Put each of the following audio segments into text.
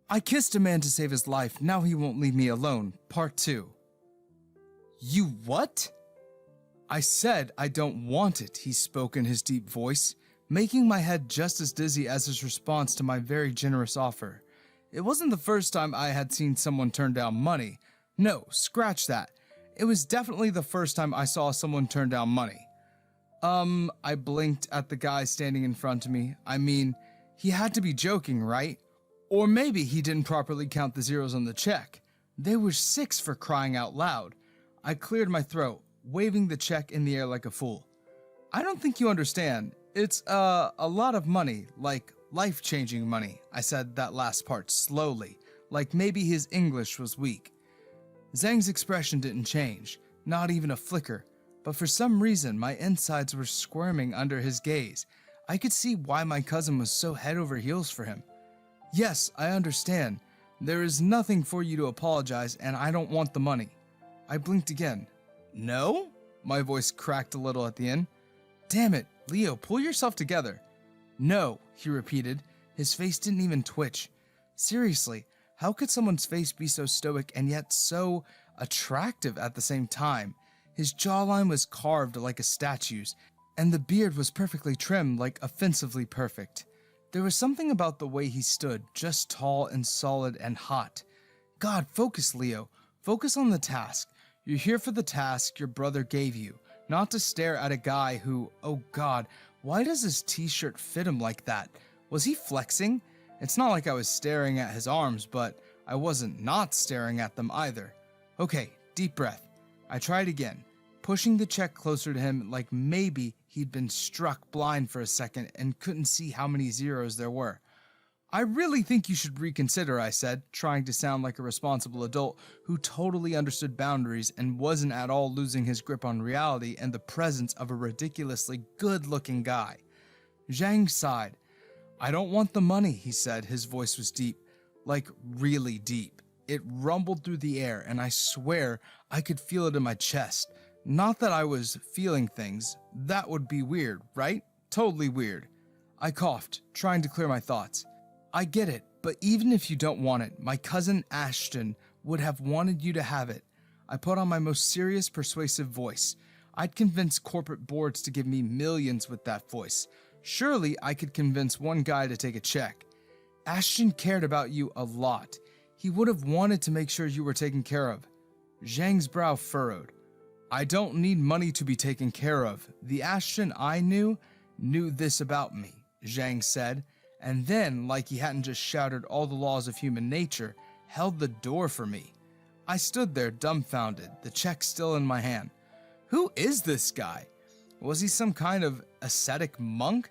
I kissed a man to save his life, now he won't leave me alone. Part 2. You what? I said I don't want it, he spoke in his deep voice, making my head just as dizzy as his response to my very generous offer. It wasn't the first time I had seen someone turn down money. No, scratch that. It was definitely the first time I saw someone turn down money. I blinked at the guy standing in front of me. I mean, he had to be joking, right? Or maybe he didn't properly count the zeros on the check. They were 6 for crying out loud. I cleared my throat, waving the check in the air like a fool. I don't think you understand. It's, a lot of money, like life-changing money. I said that last part slowly, like maybe his English was weak. Zhang's expression didn't change, not even a flicker, but for some reason my insides were squirming under his gaze. I could see why my cousin was so head over heels for him. Yes, I understand. There is nothing for you to apologize, and I don't want the money. I blinked again. No? My voice cracked a little at the end. Damn it, Leo, pull yourself together. No, he repeated. His face didn't even twitch. Seriously, how could someone's face be so stoic and yet so attractive at the same time? His jawline was carved like a statue's, and the beard was perfectly trimmed, like offensively perfect. There was something about the way he stood, just tall and solid and hot. God, focus, Leo. Focus on the task. You're here for the task your brother gave you, not to stare at a guy who, oh God, why does his t-shirt fit him like that? Was he flexing? It's not like I was staring at his arms, but I wasn't not staring at them either. Okay, deep breath. I tried again, pushing the check closer to him like maybe he'd been struck blind for a second and couldn't see how many zeros there were. I really think you should reconsider, I said, trying to sound like a responsible adult who totally understood boundaries and wasn't at all losing his grip on reality in the presence of a ridiculously good-looking guy. Zhang sighed. I don't want the money, he said. His voice was deep, like really deep. It rumbled through the air, and I swear I could feel it in my chest. Not that I was feeling things. That would be weird, right? Totally weird. I coughed, trying to clear my thoughts. I get it, but even if you don't want it, my cousin Ashton would have wanted you to have it. I put on my most serious, persuasive voice. I'd convince corporate boards to give me millions with that voice. Surely I could convince one guy to take a check. Ashton cared about you a lot. He would have wanted to make sure you were taken care of. Zhang's brow furrowed. I don't need money to be taken care of. The Ashton I knew this about me, Zhang said, and then, like he hadn't just shattered all the laws of human nature, held the door for me. I stood there dumbfounded, the check still in my hand. Who is this guy? Was he some kind of ascetic monk?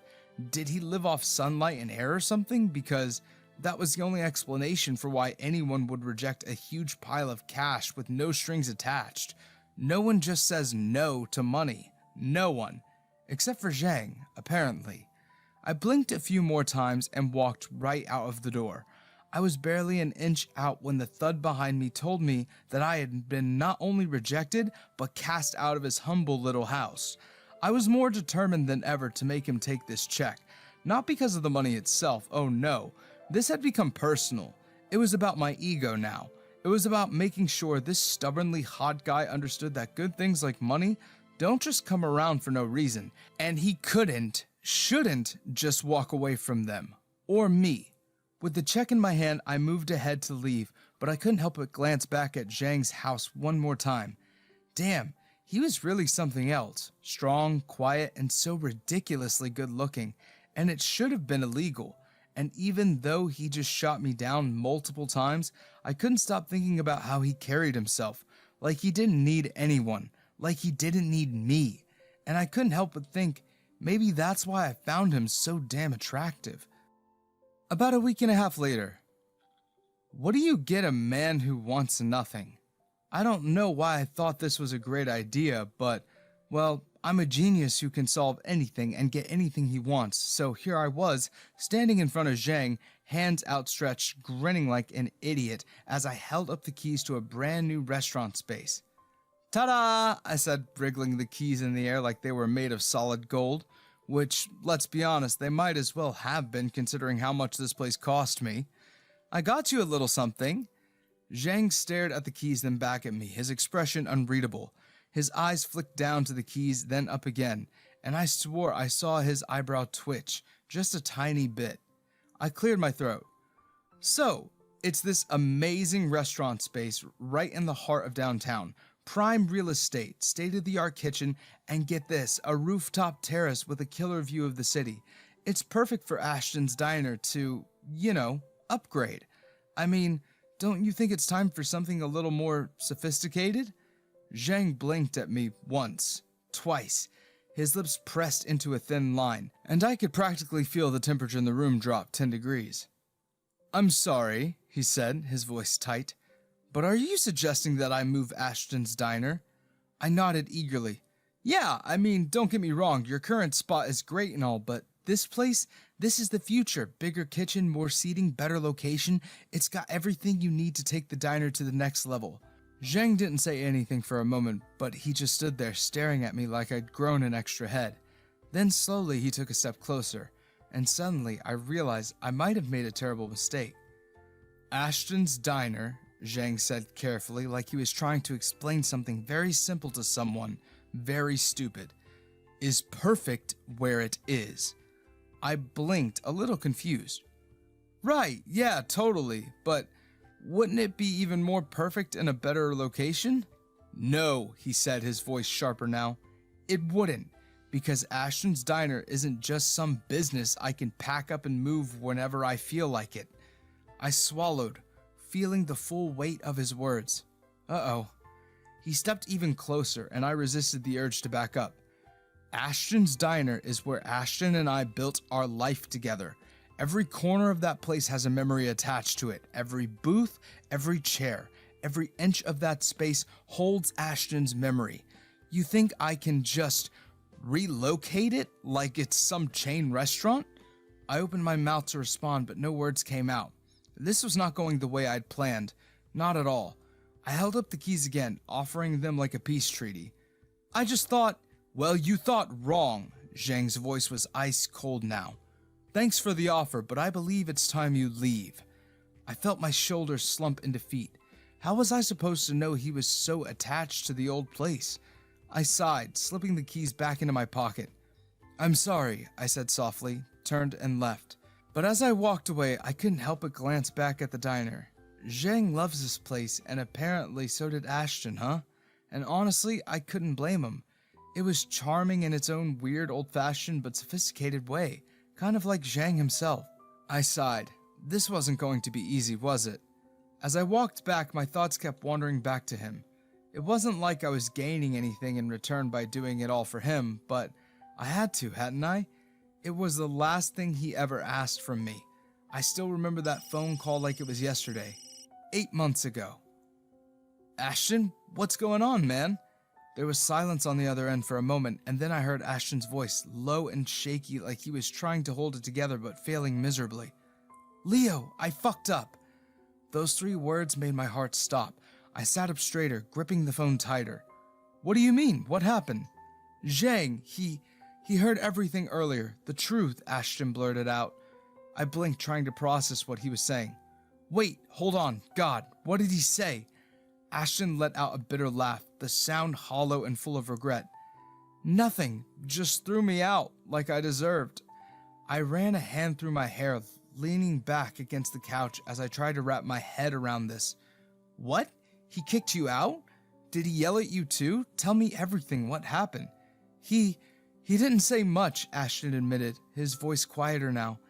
Did he live off sunlight and air or something? Because that was the only explanation for why anyone would reject a huge pile of cash with no strings attached. No one just says no to money. No one. Except for Zhang, apparently. I blinked a few more times and walked right out of the door. I was barely an inch out when the thud behind me told me that I had been not only rejected, but cast out of his humble little house. I was more determined than ever to make him take this check. Not because of the money itself, oh no. This had become personal. It was about my ego now. It was about making sure this stubbornly hot guy understood that good things like money don't just come around for no reason, and he shouldn't just walk away from them. Or me. With the check in my hand, I moved ahead to leave, but I couldn't help but glance back at Zhang's house one more time. Damn, he was really something else. Strong, quiet, and so ridiculously good looking, and it should have been illegal. And even though he just shot me down multiple times, I couldn't stop thinking about how he carried himself. Like he didn't need anyone. Like he didn't need me. And I couldn't help but think, maybe that's why I found him so damn attractive. About a week and a half later. What do you get a man who wants nothing? I don't know why I thought this was a great idea, but, well, I'm a genius who can solve anything and get anything he wants, so here I was, standing in front of Zhang, hands outstretched, grinning like an idiot as I held up the keys to a brand new restaurant space. Ta-da! I said, wriggling the keys in the air like they were made of solid gold, which, let's be honest, they might as well have been considering how much this place cost me. I got you a little something. Zhang stared at the keys, then back at me, his expression unreadable. His eyes flicked down to the keys, then up again, and I swore I saw his eyebrow twitch, just a tiny bit. I cleared my throat. So, it's this amazing restaurant space right in the heart of downtown. Prime real estate, state-of-the-art kitchen, and get this, a rooftop terrace with a killer view of the city. It's perfect for Ashton's diner to, upgrade. I mean, don't you think it's time for something a little more sophisticated? Zhang blinked at me once, twice. His lips pressed into a thin line, and I could practically feel the temperature in the room drop 10 degrees. I'm sorry, he said, his voice tight, but are you suggesting that I move Ashton's diner? I nodded eagerly. Yeah, I mean, don't get me wrong, your current spot is great and all, but this place, this is the future. Bigger kitchen, more seating, better location. It's got everything you need to take the diner to the next level. Zhang didn't say anything for a moment, but he just stood there staring at me like I'd grown an extra head. Then slowly he took a step closer, and suddenly I realized I might have made a terrible mistake. Ashton's diner, Zhang said carefully, like he was trying to explain something very simple to someone very stupid, is perfect where it is. I blinked, a little confused. Right, yeah, totally, but wouldn't it be even more perfect in a better location? No, he said, his voice sharper now. It wouldn't, because Ashton's diner isn't just some business I can pack up and move whenever I feel like it. I swallowed, feeling the full weight of his words. Uh-oh. He stepped even closer, and I resisted the urge to back up. Ashton's diner is where Ashton and I built our life together. Every corner of that place has a memory attached to it. Every booth, every chair, every inch of that space holds Ashton's memory. You think I can just relocate it like it's some chain restaurant? I opened my mouth to respond, but no words came out. This was not going the way I'd planned. Not at all. I held up the keys again, offering them like a peace treaty. I just thought, well, you thought wrong. Zhang's voice was ice cold now. Thanks for the offer, but I believe it's time you leave. I felt my shoulders slump in defeat. How was I supposed to know he was so attached to the old place? I sighed, slipping the keys back into my pocket. I'm sorry, I said softly, turned and left. But as I walked away, I couldn't help but glance back at the diner. Zhang loves this place, and apparently so did Ashton, huh? And honestly, I couldn't blame him. It was charming in its own weird, old-fashioned but sophisticated way, kind of like Zhang himself. I sighed. This wasn't going to be easy, was it? As I walked back, my thoughts kept wandering back to him. It wasn't like I was gaining anything in return by doing it all for him, but I had to, hadn't I? It was the last thing he ever asked from me. I still remember that phone call like it was yesterday. 8 months ago. Ashton, what's going on, man? There was silence on the other end for a moment, and then I heard Ashton's voice, low and shaky like he was trying to hold it together but failing miserably. Leo, I fucked up. Those 3 words made my heart stop. I sat up straighter, gripping the phone tighter. What do you mean? What happened? Zhang, he heard everything earlier. The truth, Ashton blurted out. I blinked, trying to process what he was saying. Wait, hold on. God, what did he say? Ashton let out a bitter laugh, the sound hollow and full of regret. Nothing, just threw me out, like I deserved. I ran a hand through my hair, leaning back against the couch as I tried to wrap my head around this. What? He kicked you out? Did he yell at you too? Tell me everything, what happened? He didn't say much, Ashton admitted, his voice quieter now.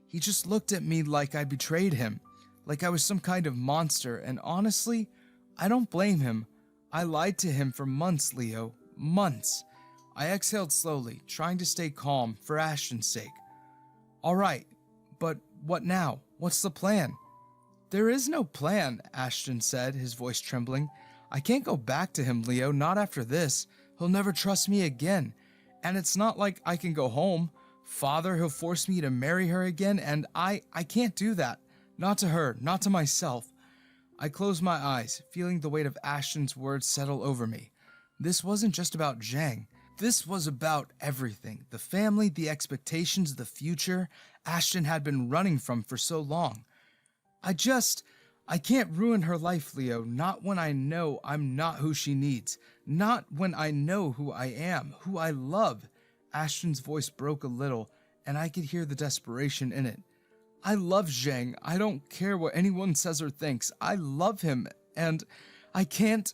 He just looked at me like I betrayed him, like I was some kind of monster, and honestly, I don't blame him. I lied to him for months, Leo. Months. I exhaled slowly, trying to stay calm for Ashton's sake. All right, but what now? What's the plan? There is no plan, Ashton said, his voice trembling. I can't go back to him, Leo, not after this. He'll never trust me again. And it's not like I can go home. Father, he'll force me to marry her again, and I can't do that. Not to her, not to myself. I closed my eyes, feeling the weight of Ashton's words settle over me. This wasn't just about Zhang. This was about everything. The family, the expectations, the future Ashton had been running from for so long. I can't ruin her life, Leo, not when I know I'm not who she needs, not when I know who I am, who I love. Ashton's voice broke a little, and I could hear the desperation in it. I love Zhang. I don't care what anyone says or thinks. I love him, and I can't...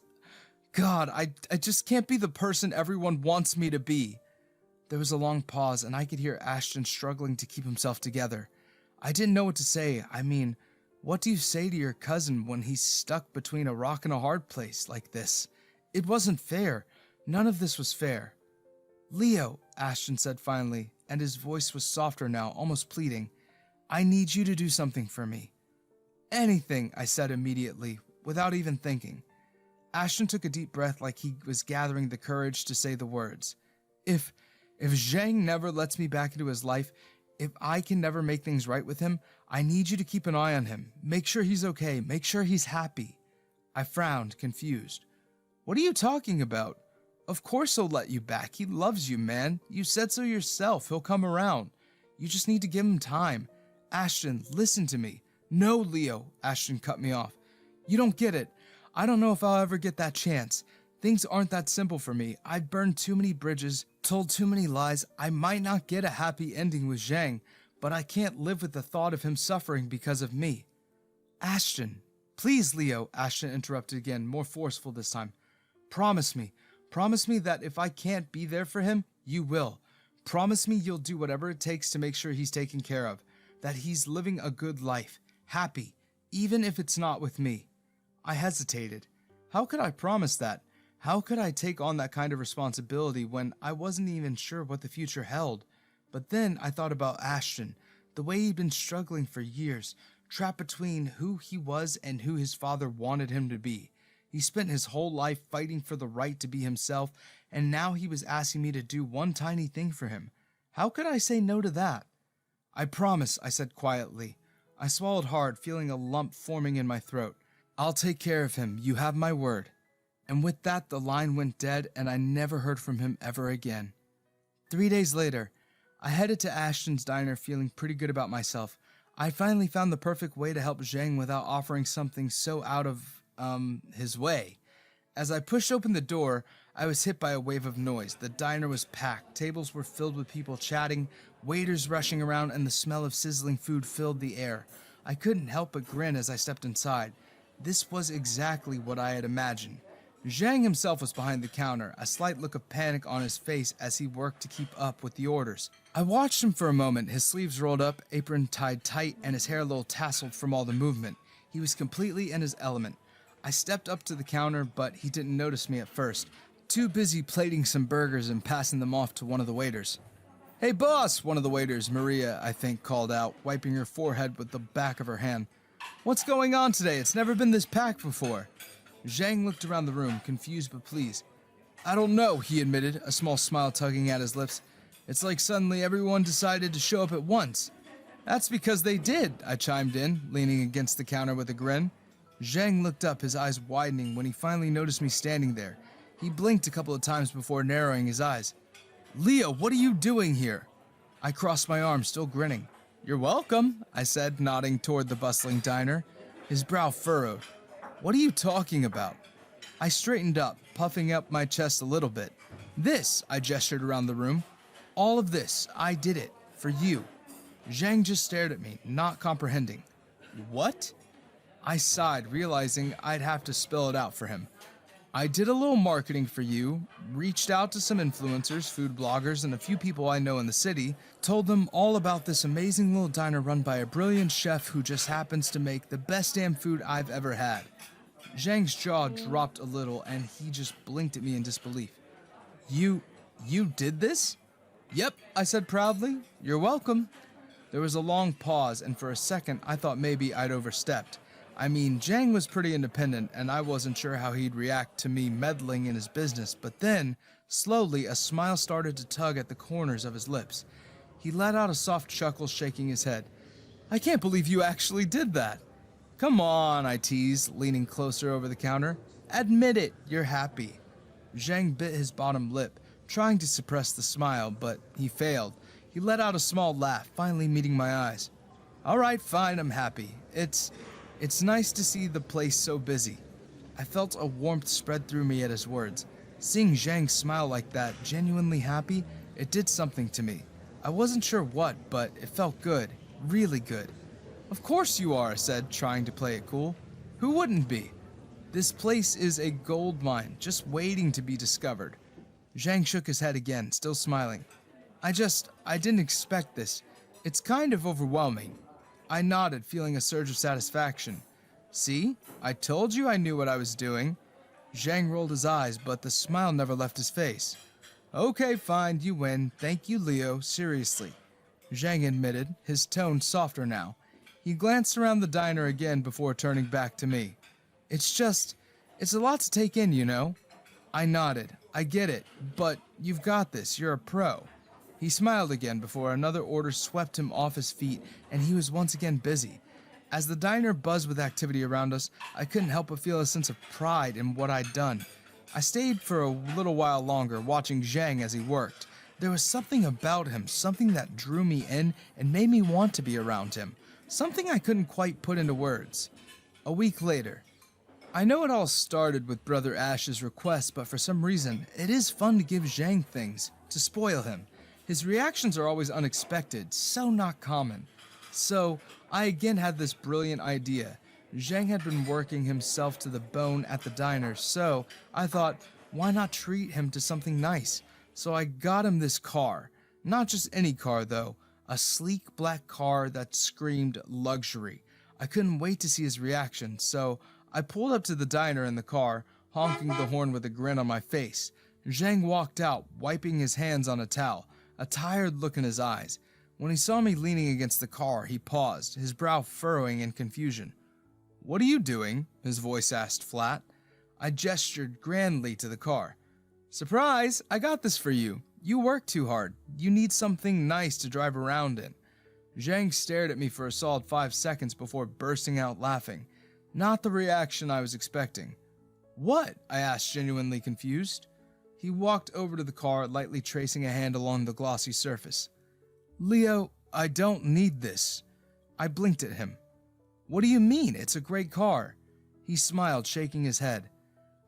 God, I just can't be the person everyone wants me to be. There was a long pause, and I could hear Ashton struggling to keep himself together. I didn't know what to say. I mean, what do you say to your cousin when he's stuck between a rock and a hard place like this? It wasn't fair. None of this was fair. Leo, Ashton said finally, and his voice was softer now, almost pleading. I need you to do something for me. Anything, I said immediately, without even thinking. Ashton took a deep breath like he was gathering the courage to say the words. If Zhang never lets me back into his life, if I can never make things right with him, I need you to keep an eye on him. Make sure he's okay. Make sure he's happy. I frowned, confused. What are you talking about? Of course he'll let you back. He loves you, man. You said so yourself. He'll come around. You just need to give him time. Ashton, listen to me. No, Leo, Ashton cut me off. You don't get it. I don't know if I'll ever get that chance. Things aren't that simple for me. I've burned too many bridges, told too many lies. I might not get a happy ending with Zhang, but I can't live with the thought of him suffering because of me. Ashton. Please, Leo, Ashton interrupted again, more forceful this time. Promise me that if I can't be there for him, you will. Promise me you'll do whatever it takes to make sure he's taken care of, that he's living a good life, happy, even if it's not with me. I hesitated. How could I promise that? How could I take on that kind of responsibility when I wasn't even sure what the future held? But then I thought about Ashton, the way he'd been struggling for years, trapped between who he was and who his father wanted him to be. He spent his whole life fighting for the right to be himself, and now he was asking me to do one tiny thing for him. How could I say no to that? I promise, I said quietly. I swallowed hard, feeling a lump forming in my throat. I'll take care of him, you have my word. And with that, the line went dead, and I never heard from him ever again. 3 days later, I headed to Ashton's diner feeling pretty good about myself. I finally found the perfect way to help Zhang without offering something so out of, his way. As I pushed open the door, I was hit by a wave of noise. The diner was packed, tables were filled with people chatting, waiters rushing around, and the smell of sizzling food filled the air. I couldn't help but grin as I stepped inside. This was exactly what I had imagined. Zhang himself was behind the counter, a slight look of panic on his face as he worked to keep up with the orders. I watched him for a moment, his sleeves rolled up, apron tied tight, and his hair a little tasseled from all the movement. He was completely in his element. I stepped up to the counter, but he didn't notice me at first, too busy plating some burgers and passing them off to one of the waiters. Hey boss, one of the waiters, Maria, I think, called out, wiping her forehead with the back of her hand. What's going on today? It's never been this packed before. Zhang looked around the room, confused but pleased. I don't know, he admitted, a small smile tugging at his lips. It's like suddenly everyone decided to show up at once. That's because they did, I chimed in, leaning against the counter with a grin. Zhang looked up, his eyes widening when he finally noticed me standing there. He blinked a couple of times before narrowing his eyes. Leo, what are you doing here? I crossed my arms, still grinning. You're welcome, I said, nodding toward the bustling diner. His brow furrowed. What are you talking about? I straightened up, puffing up my chest a little bit. This, I gestured around the room. All of this, I did it, for you. Zhang just stared at me, not comprehending. What? I sighed, realizing I'd have to spell it out for him. I did a little marketing for you, reached out to some influencers, food bloggers, and a few people I know in the city, told them all about this amazing little diner run by a brilliant chef who just happens to make the best damn food I've ever had. Zhang's jaw dropped a little, and he just blinked at me in disbelief. You did this? Yep, I said proudly. You're welcome. There was a long pause, and for a second I thought maybe I'd overstepped. I mean, Zhang was pretty independent, and I wasn't sure how he'd react to me meddling in his business, but then, slowly, a smile started to tug at the corners of his lips. He let out a soft chuckle, shaking his head. I can't believe you actually did that. Come on, I teased, leaning closer over the counter. Admit it, you're happy. Zhang bit his bottom lip, trying to suppress the smile, but he failed. He let out a small laugh, finally meeting my eyes. All right, fine, I'm happy. It's nice to see the place so busy. I felt a warmth spread through me at his words. Seeing Zhang smile like that, genuinely happy, it did something to me. I wasn't sure what, but it felt good, really good. Of course you are, I said, trying to play it cool. Who wouldn't be? This place is a gold mine, just waiting to be discovered. Zhang shook his head again, still smiling. I didn't expect this. It's kind of overwhelming. I nodded, feeling a surge of satisfaction. See? I told you I knew what I was doing. Zhang rolled his eyes, but the smile never left his face. Okay, fine, you win. Thank you, Leo, seriously. Zhang admitted, his tone softer now. He glanced around the diner again before turning back to me. It's a lot to take in, you know? I nodded. I get it, but you've got this. You're a pro. He smiled again before another order swept him off his feet, and he was once again busy. As the diner buzzed with activity around us, I couldn't help but feel a sense of pride in what I'd done. I stayed for a little while longer, watching Zhang as he worked. There was something about him, something that drew me in and made me want to be around him. Something I couldn't quite put into words. A week later. I know it all started with Brother Ash's request, but for some reason, it is fun to give Zhang things, to spoil him. His reactions are always unexpected, so not common. So, I again had this brilliant idea. Zhang had been working himself to the bone at the diner, so I thought, why not treat him to something nice? So I got him this car. Not just any car, though. A sleek black car that screamed luxury. I couldn't wait to see his reaction, so I pulled up to the diner in the car, honking the horn with a grin on my face. Zhang walked out, wiping his hands on a towel, a tired look in his eyes. When he saw me leaning against the car, he paused, his brow furrowing in confusion. What are you doing? His voice asked flat. I gestured grandly to the car. Surprise! I got this for you. You work too hard. You need something nice to drive around in. Zhang stared at me for a solid 5 seconds before bursting out laughing. Not the reaction I was expecting. What? I asked, genuinely confused. He walked over to the car, lightly tracing a hand along the glossy surface. Leo, I don't need this. I blinked at him. What do you mean? It's a great car. He smiled, shaking his head.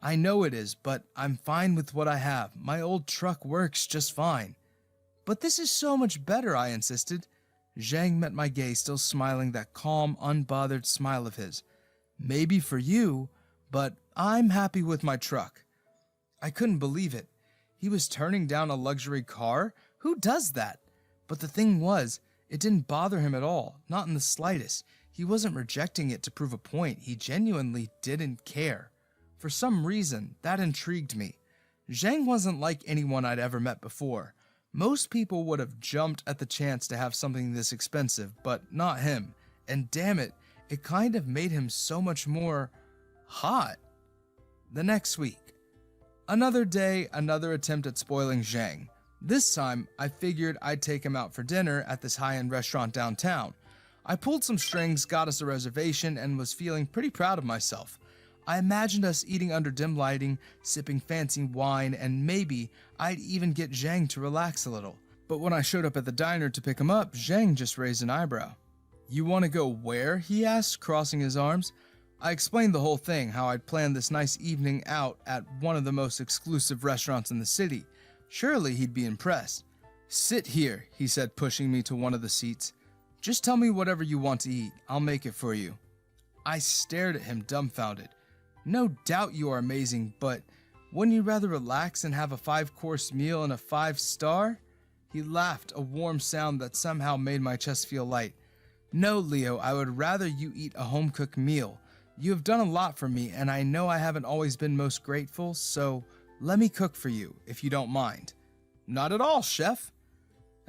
I know it is, but I'm fine with what I have. My old truck works just fine. But this is so much better, I insisted. Zhang met my gaze, still smiling that calm, unbothered smile of his. Maybe for you, but I'm happy with my truck. I couldn't believe it. He was turning down a luxury car? Who does that? But the thing was, it didn't bother him at all, not in the slightest. He wasn't rejecting it to prove a point. He genuinely didn't care. For some reason, that intrigued me. Zhang wasn't like anyone I'd ever met before. Most people would have jumped at the chance to have something this expensive, but not him. And damn it, it kind of made him so much more hot. The next week. Another day, another attempt at spoiling Zhang. This time, I figured I'd take him out for dinner at this high-end restaurant downtown. I pulled some strings, got us a reservation, and was feeling pretty proud of myself. I imagined us eating under dim lighting, sipping fancy wine, and maybe I'd even get Zhang to relax a little. But when I showed up at the diner to pick him up, Zhang just raised an eyebrow. You want to go where? He asked, crossing his arms. I explained the whole thing, how I'd planned this nice evening out at one of the most exclusive restaurants in the city. Surely he'd be impressed. Sit here, he said, pushing me to one of the seats. Just tell me whatever you want to eat. I'll make it for you. I stared at him dumbfounded. No doubt you are amazing, but wouldn't you rather relax and have a 5-course meal and a 5-star? He laughed, a warm sound that somehow made my chest feel light. No, Leo, I would rather you eat a home-cooked meal. You have done a lot for me, and I know I haven't always been most grateful, so let me cook for you, if you don't mind. Not at all, chef.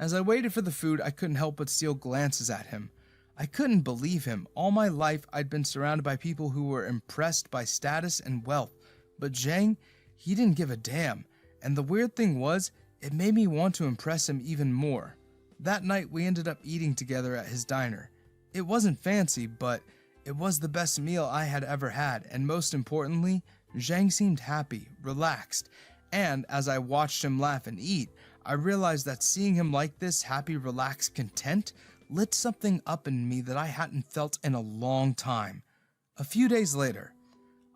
As I waited for the food, I couldn't help but steal glances at him. I couldn't believe him. All my life, I'd been surrounded by people who were impressed by status and wealth. But Zhang, he didn't give a damn. And the weird thing was, it made me want to impress him even more. That night, we ended up eating together at his diner. It wasn't fancy, but it was the best meal I had ever had. And most importantly, Zhang seemed happy, relaxed. And as I watched him laugh and eat, I realized that seeing him like this, happy, relaxed, content, lit something up in me that I hadn't felt in a long time. A few days later,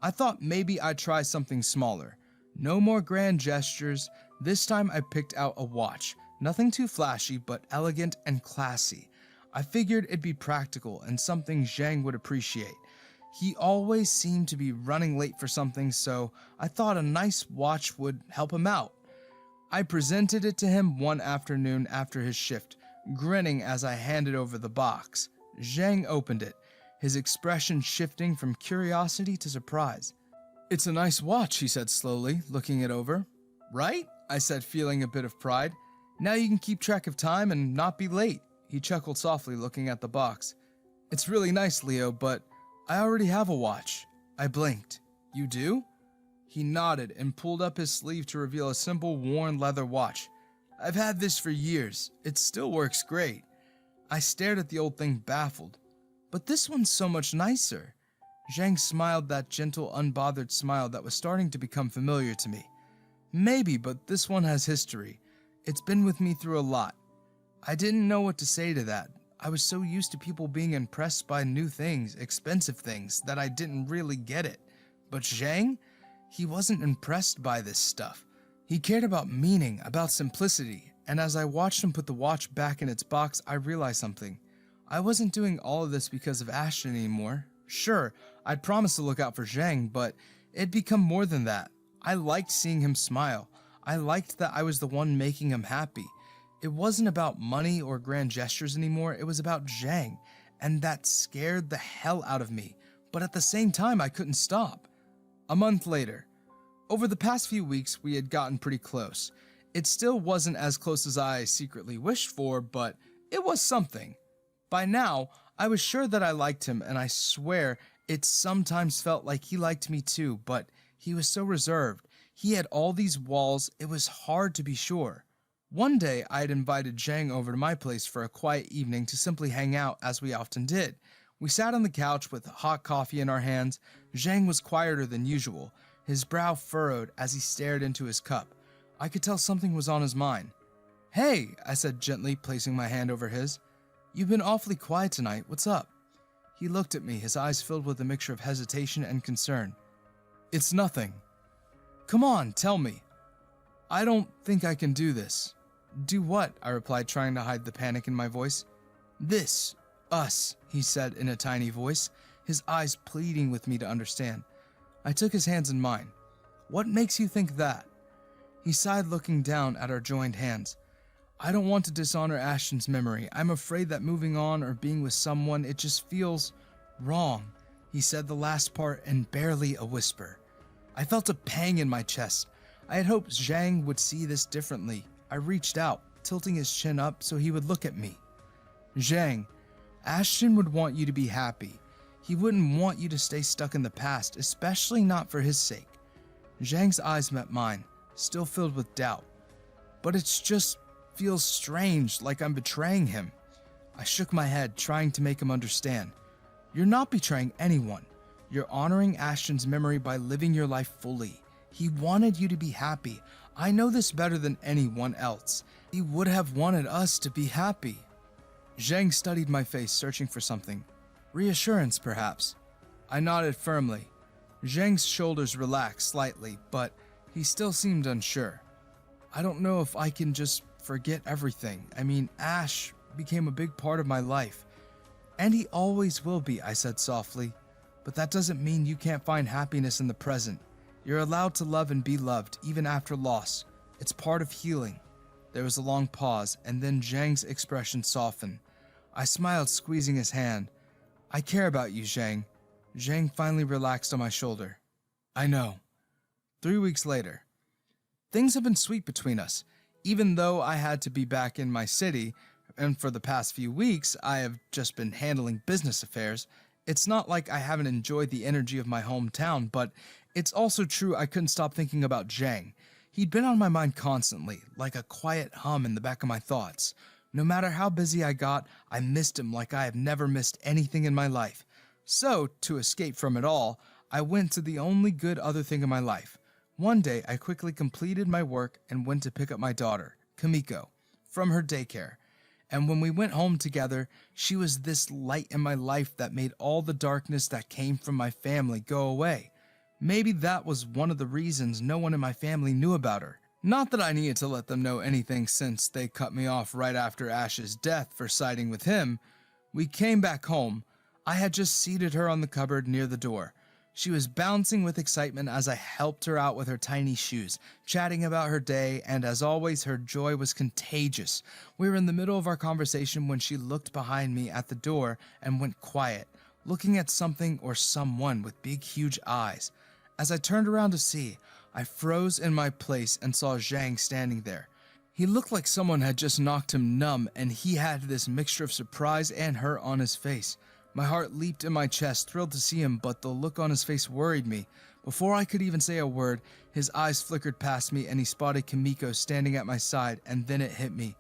I thought maybe I'd try something smaller. No more grand gestures. This time I picked out a watch. Nothing too flashy, but elegant and classy. I figured it'd be practical and something Zhang would appreciate. He always seemed to be running late for something, so I thought a nice watch would help him out. I presented it to him one afternoon after his shift, grinning as I handed over the box. Zhang opened it, his expression shifting from curiosity to surprise. "It's a nice watch," he said slowly, looking it over. "Right?" I said, feeling a bit of pride. "Now you can keep track of time and not be late." He chuckled softly, looking at the box. "It's really nice, Leo, but I already have a watch." I blinked. "You do?" He nodded and pulled up his sleeve to reveal a simple worn leather watch. "I've had this for years. It still works great." I stared at the old thing, baffled. "But this one's so much nicer." Zhang smiled, that gentle, unbothered smile that was starting to become familiar to me. "Maybe, but this one has history. It's been with me through a lot." I didn't know what to say to that. I was so used to people being impressed by new things, expensive things, that I didn't really get it. But Zhang? He wasn't impressed by this stuff. He cared about meaning, about simplicity, and as I watched him put the watch back in its box, I realized something. I wasn't doing all of this because of Ashton anymore. Sure, I'd promised to look out for Zhang, but it'd become more than that. I liked seeing him smile. I liked that I was the one making him happy. It wasn't about money or grand gestures anymore, it was about Zhang, and that scared the hell out of me, but at the same time I couldn't stop. A month later. Over the past few weeks, we had gotten pretty close. It still wasn't as close as I secretly wished for, but it was something. By now, I was sure that I liked him, and I swear it sometimes felt like he liked me too, but he was so reserved. He had all these walls, it was hard to be sure. One day, I had invited Zhang over to my place for a quiet evening to simply hang out, as we often did. We sat on the couch with hot coffee in our hands. Zhang was quieter than usual, his brow furrowed as he stared into his cup. I could tell something was on his mind. "Hey," I said gently, placing my hand over his. "You've been awfully quiet tonight. What's up?" He looked at me, his eyes filled with a mixture of hesitation and concern. "It's nothing." "Come on, tell me." "I don't think I can do this." "Do what?" I replied, trying to hide the panic in my voice. "This. Us," he said in a tiny voice, his eyes pleading with me to understand. I took his hands in mine. "What makes you think that?" He sighed, looking down at our joined hands. "I don't want to dishonor Ashton's memory. I'm afraid that moving on or being with someone, it just feels wrong." He said the last part in barely a whisper. I felt a pang in my chest. I had hoped Zhang would see this differently. I reached out, tilting his chin up so he would look at me. "Zhang, Ashton would want you to be happy. He wouldn't want you to stay stuck in the past, especially not for his sake." Zhang's eyes met mine, still filled with doubt. "But it's just feels strange, like I'm betraying him." I shook my head, trying to make him understand. "You're not betraying anyone. You're honoring Ashton's memory by living your life fully. He wanted you to be happy. I know this better than anyone else. He would have wanted us to be happy." Zhang studied my face, searching for something. Reassurance, perhaps. I nodded firmly. Zhang's shoulders relaxed slightly, but he still seemed unsure. "I don't know if I can just forget everything. I mean, Ash became a big part of my life. And he always will be," I said softly. "But that doesn't mean you can't find happiness in the present. You're allowed to love and be loved, even after loss. It's part of healing." There was a long pause, and then Zhang's expression softened. I smiled, squeezing his hand. "I care about you, Zhang." Zhang finally relaxed on my shoulder. "I know." 3 weeks later. Things have been sweet between us. Even though I had to be back in my city, and for the past few weeks I have just been handling business affairs, it's not like I haven't enjoyed the energy of my hometown, but it's also true I couldn't stop thinking about Zhang. He'd been on my mind constantly, like a quiet hum in the back of my thoughts. No matter how busy I got, I missed him like I have never missed anything in my life. So, to escape from it all, I went to the only good other thing in my life. One day, I quickly completed my work and went to pick up my daughter, Kamiko, from her daycare. And when we went home together, she was this light in my life that made all the darkness that came from my family go away. Maybe that was one of the reasons no one in my family knew about her. Not that I needed to let them know anything since they cut me off right after Ash's death for siding with him. We came back home. I had just seated her on the cupboard near the door. She was bouncing with excitement as I helped her out with her tiny shoes, chatting about her day, and as always, her joy was contagious. We were in the middle of our conversation when she looked behind me at the door and went quiet, looking at something or someone with big, huge eyes. As I turned around to see, I froze in my place and saw Zhang standing there. He looked like someone had just knocked him numb, and he had this mixture of surprise and hurt on his face. My heart leaped in my chest, thrilled to see him, but the look on his face worried me. Before I could even say a word, his eyes flickered past me and he spotted Kimiko standing at my side, and then it hit me.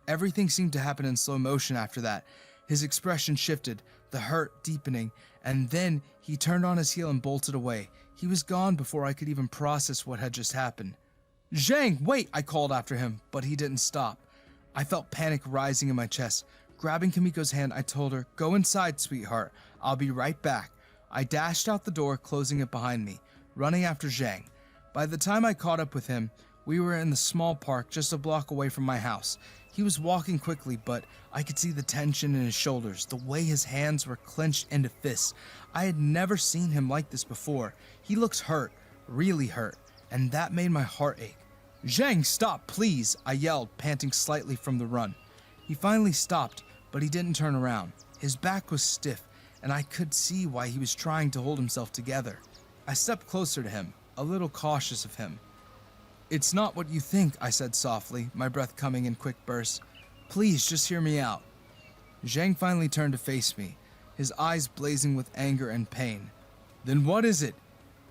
Everything seemed to happen in slow motion after that. His expression shifted, the hurt deepening, and then he turned on his heel and bolted away. He was gone before I could even process what had just happened. "Zhang, wait!" I called after him, but he didn't stop. I felt panic rising in my chest. Grabbing Kimiko's hand, I told her, "Go inside, sweetheart. I'll be right back." I dashed out the door, closing it behind me, running after Zhang. By the time I caught up with him, we were in the small park just a block away from my house. He was walking quickly, but I could see the tension in his shoulders, the way his hands were clenched into fists. I had never seen him like this before. He looks hurt, really hurt, and that made my heart ache. "Zhang, stop, please!" I yelled, panting slightly from the run. He finally stopped, but he didn't turn around. His back was stiff, and I could see why he was trying to hold himself together. I stepped closer to him, a little cautious of him. "It's not what you think," I said softly, my breath coming in quick bursts. "Please, just hear me out." Zhang finally turned to face me, his eyes blazing with anger and pain. "Then what is it?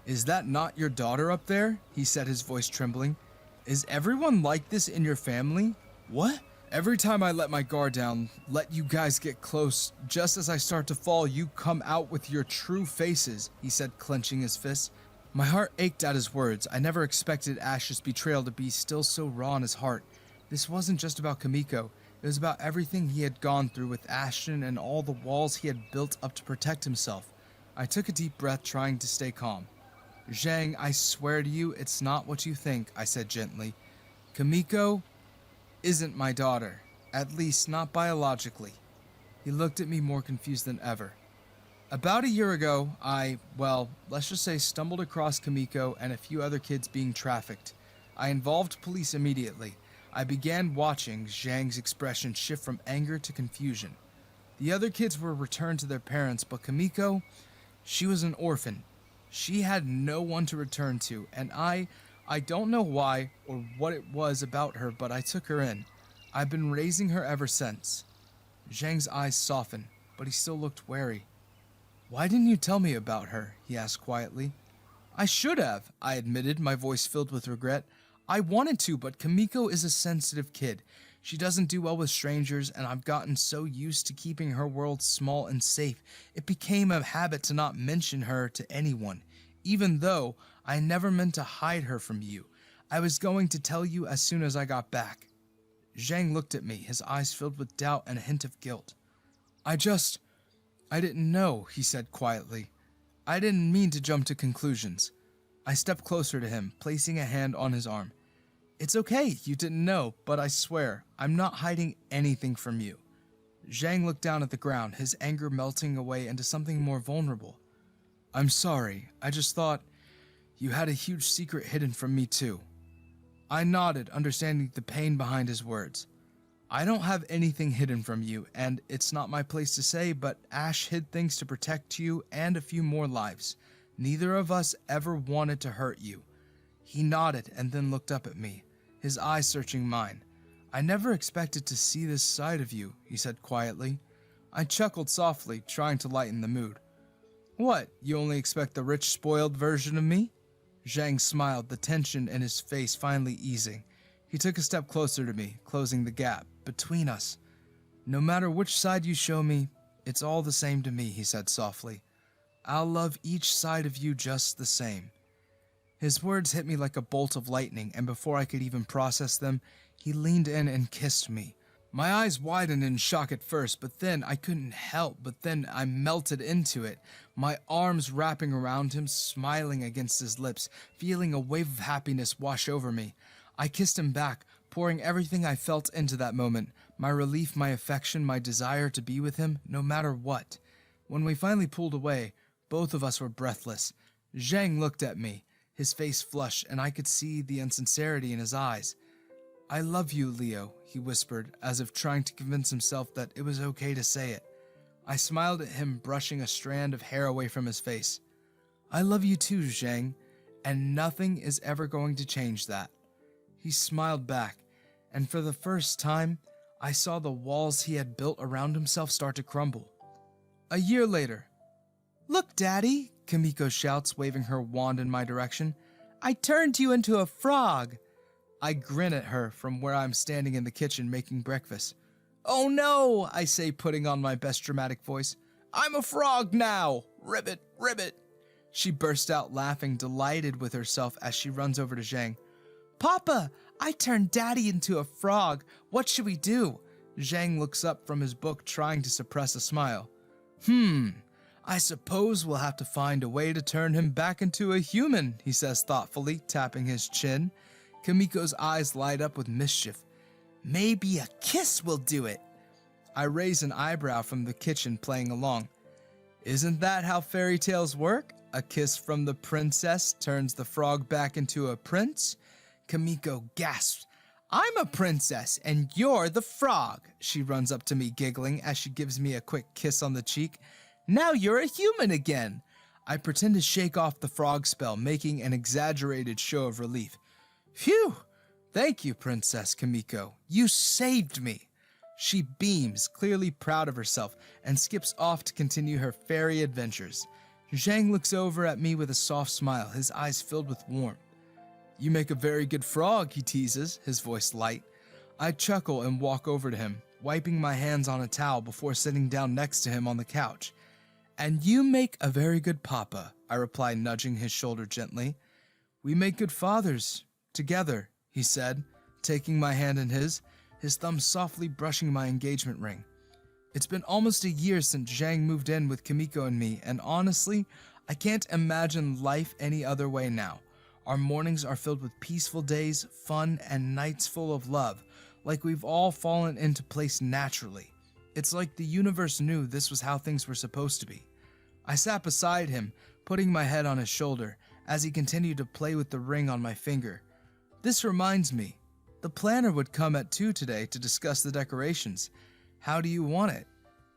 Is that not your daughter up there?" he said, his voice trembling. "Is everyone like this in your family?" "What?" "Every time I let my guard down, let you guys get close, just as I start to fall, you come out with your true faces," he said, clenching his fists. My heart ached at his words. I never expected Ash's betrayal to be still so raw in his heart. This wasn't just about Kimiko. It was about everything he had gone through with Ashton and all the walls he had built up to protect himself. I took a deep breath, trying to stay calm. "Zhang, I swear to you, it's not what you think," I said gently. "Kimiko isn't my daughter, at least not biologically." He looked at me more confused than ever. "About a year ago, let's just say stumbled across Kimiko and a few other kids being trafficked. I involved police immediately. I began watching Zhang's expression shift from anger to confusion. The other kids were returned to their parents, but Kimiko, she was an orphan. She had no one to return to, and I don't know why or what it was about her, but I took her in. I've been raising her ever since." Zhang's eyes softened, but he still looked wary. "Why didn't you tell me about her?" he asked quietly. "I should have," I admitted, my voice filled with regret. "I wanted to, but Kimiko is a sensitive kid. She doesn't do well with strangers, and I've gotten so used to keeping her world small and safe, it became a habit to not mention her to anyone, even though I never meant to hide her from you. I was going to tell you as soon as I got back." Zhang looked at me, his eyes filled with doubt and a hint of guilt. I didn't know," he said quietly. "I didn't mean to jump to conclusions." I stepped closer to him, placing a hand on his arm. "It's okay, you didn't know, but I swear, I'm not hiding anything from you." Zhang looked down at the ground, his anger melting away into something more vulnerable. "I'm sorry, I just thought you had a huge secret hidden from me too." I nodded, understanding the pain behind his words. "I don't have anything hidden from you, and it's not my place to say, but Ash hid things to protect you and a few more lives. Neither of us ever wanted to hurt you." He nodded and then looked up at me, his eyes searching mine. "I never expected to see this side of you," he said quietly. I chuckled softly, trying to lighten the mood. "What, you only expect the rich, spoiled version of me?" Zhang smiled, the tension in his face finally easing. He took a step closer to me, closing the gap between us. "No matter which side you show me, it's all the same to me," he said softly. "I'll love each side of you just the same." His words hit me like a bolt of lightning, and before I could even process them, he leaned in and kissed me. My eyes widened in shock at first, but then I couldn't help, I melted into it, my arms wrapping around him, smiling against his lips, feeling a wave of happiness wash over me. I kissed him back, pouring everything I felt into that moment, my relief, my affection, my desire to be with him, no matter what. When we finally pulled away, both of us were breathless. Zhang looked at me, his face flushed, and I could see the insincerity in his eyes. "I love you, Leo," he whispered, as if trying to convince himself that it was okay to say it. I smiled at him, brushing a strand of hair away from his face. "I love you too, Zhang, and nothing is ever going to change that." He smiled back, and for the first time, I saw the walls he had built around himself start to crumble. A year later. "Look, Daddy," Kimiko shouts, waving her wand in my direction. "I turned you into a frog." I grin at her from where I'm standing in the kitchen making breakfast. "Oh no," I say, putting on my best dramatic voice. "I'm a frog now! Ribbit, ribbit!" She bursts out laughing, delighted with herself as she runs over to Zhang. "Papa, I turned Daddy into a frog. What should we do?" Zhang looks up from his book, trying to suppress a smile. I suppose we'll have to find a way to turn him back into a human," he says thoughtfully, tapping his chin. Kimiko's eyes light up with mischief. "Maybe a kiss will do it." I raise an eyebrow from the kitchen, playing along. "Isn't that how fairy tales work? A kiss from the princess turns the frog back into a prince?" Kimiko gasps. "I'm a princess and you're the frog." She runs up to me, giggling as she gives me a quick kiss on the cheek. "Now you're a human again." I pretend to shake off the frog spell, making an exaggerated show of relief. "Phew! Thank you, Princess Kimiko. You saved me." She beams, clearly proud of herself, and skips off to continue her fairy adventures. Zhang looks over at me with a soft smile, his eyes filled with warmth. "You make a very good frog," he teases, his voice light. I chuckle and walk over to him, wiping my hands on a towel before sitting down next to him on the couch. "And you make a very good papa," I reply, nudging his shoulder gently. "We make good fathers. Together," he said, taking my hand in his thumb softly brushing my engagement ring. It's been almost a year since Zhang moved in with Kimiko and me, and honestly, I can't imagine life any other way now. Our mornings are filled with peaceful days, fun, and nights full of love, like we've all fallen into place naturally. It's like the universe knew this was how things were supposed to be. I sat beside him, putting my head on his shoulder, as he continued to play with the ring on my finger. "This reminds me, the planner would come at 2 today to discuss the decorations. How do you want it?"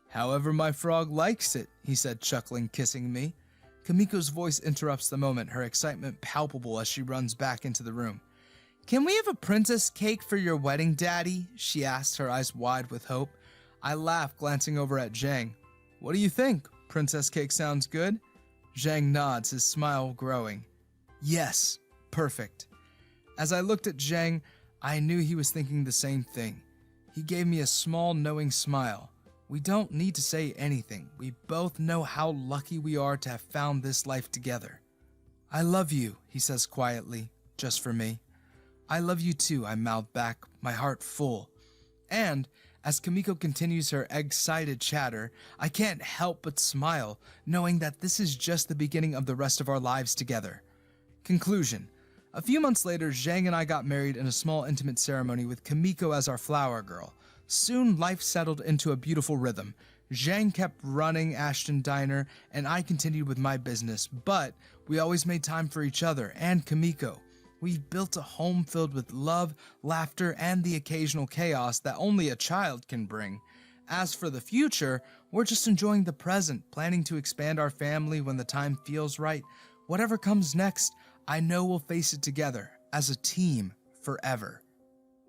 "However my frog likes it," he said, chuckling, kissing me. Kimiko's voice interrupts the moment, her excitement palpable as she runs back into the room. "Can we have a princess cake for your wedding, Daddy?" she asked, her eyes wide with hope. I laugh, glancing over at Zhang. "What do you think? Princess cake sounds good?" Zhang nods, his smile growing. "Yes, perfect." As I looked at Zhang, I knew he was thinking the same thing. He gave me a small, knowing smile. We don't need to say anything. We both know how lucky we are to have found this life together. "I love you," he says quietly, just for me. "I love you too," I mouthed back, my heart full. And as Kimiko continues her excited chatter, I can't help but smile, knowing that this is just the beginning of the rest of our lives together. Conclusion. A few months later, Zhang and I got married in a small intimate ceremony with Kimiko as our flower girl. Soon, life settled into a beautiful rhythm. Zhang kept running Ashton Diner, and I continued with my business, but we always made time for each other and Kimiko. We've built a home filled with love, laughter, and the occasional chaos that only a child can bring. As for the future, we're just enjoying the present, planning to expand our family when the time feels right. Whatever comes next, I know we'll face it together, as a team, forever.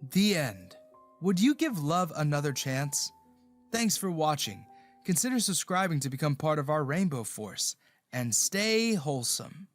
The end. Would you give love another chance? Thanks for watching. Consider subscribing to become part of our Rainbow Force, and stay wholesome.